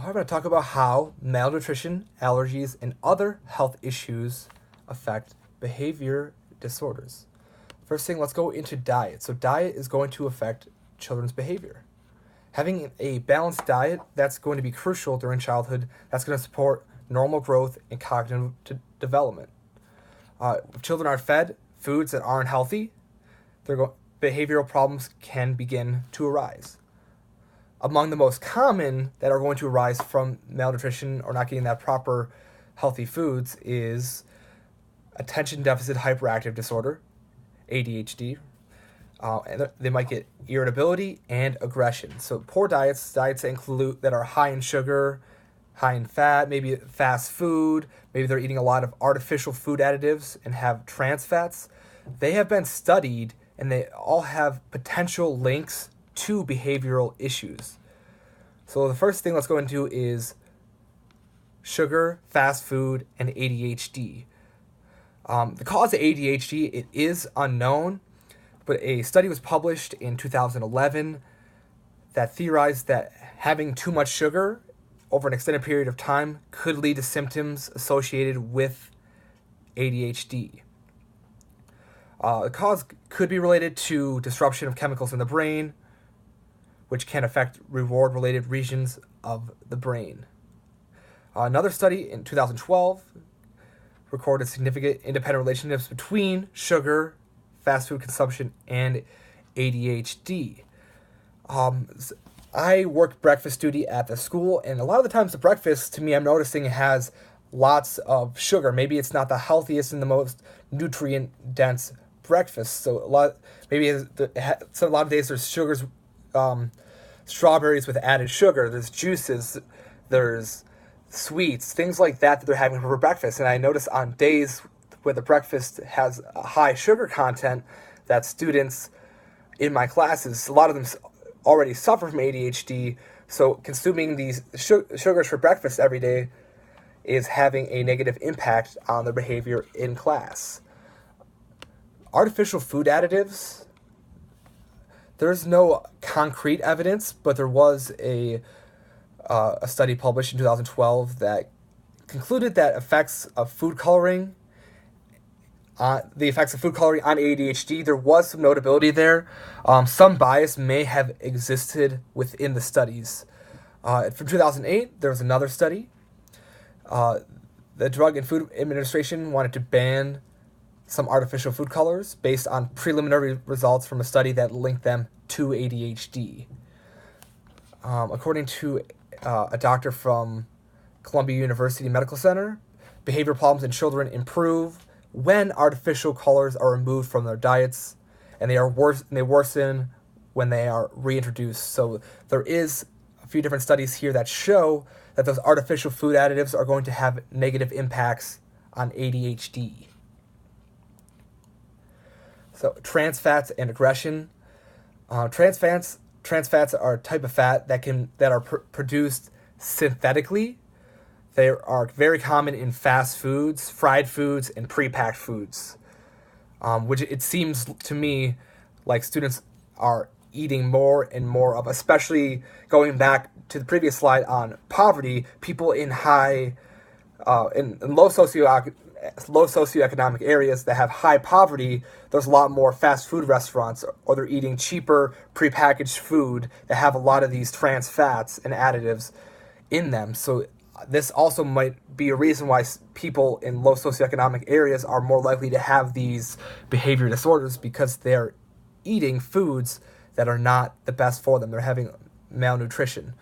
I'm going to talk about how malnutrition, allergies, and other health issues affect behavior disorders. First thing, let's go into diet. So diet is going to affect children's behavior. Having a balanced diet, that's going to be crucial during childhood. That's going to support normal growth and cognitive development. If children are fed foods that aren't healthy, behavioral problems can begin to arise. Among the most common that are going to arise from malnutrition or not getting that proper healthy foods is attention deficit hyperactive disorder, ADHD. And they might get irritability and aggression. So poor diets that are high in sugar, high in fat, maybe fast food, maybe they're eating a lot of artificial food additives and have trans fats. They have been studied and they all have potential links to behavioral issues. So the first thing let's go into is sugar, fast food, and ADHD. The cause of ADHD, it is unknown, but a study was published in 2011 that theorized that having too much sugar over an extended period of time could lead to symptoms associated with ADHD. The cause could be related to disruption of chemicals in the brain, which can affect reward-related regions of the brain. Another study in 2012 recorded significant independent relationships between sugar, fast food consumption, and ADHD. I work breakfast duty at the school, and a lot of the times the breakfast, to me, I'm noticing has lots of sugar. Maybe it's not the healthiest and the most nutrient-dense breakfast. So a lot of days there's sugars, strawberries with added sugar. There's juices. There's sweets, things like that they're having for breakfast. And I notice on days where the breakfast has a high sugar content that students in my classes, a lot of them already suffer from ADHD, so consuming these sugars for breakfast every day is having a negative impact on their behavior in class. Artificial food additives, there's no concrete evidence, but there was a study published in 2012 that concluded that the effects of food coloring on ADHD, there was some notability there. Some bias may have existed within the studies. From 2008, there was another study. The Drug and Food Administration wanted to ban some artificial food colors based on preliminary results from a study that linked them to ADHD. According to a doctor from Columbia University Medical Center, behavior problems in children improve when artificial colors are removed from their diets, and they worsen when they are reintroduced. So there is a few different studies here that show that those artificial food additives are going to have negative impacts on ADHD. So trans fats and aggression. Trans fats are a type of fat that are produced synthetically. They are very common in fast foods, fried foods, and pre-packed foods, which it seems to me like students are eating more and more of, especially going back to the previous slide on poverty. People in low socioeconomic areas that have high poverty, there's a lot more fast food restaurants, or they're eating cheaper prepackaged food that have a lot of these trans fats and additives in them. So this also might be a reason why people in low socioeconomic areas are more likely to have these behavior disorders, because they're eating foods that are not the best for them. They're having malnutrition.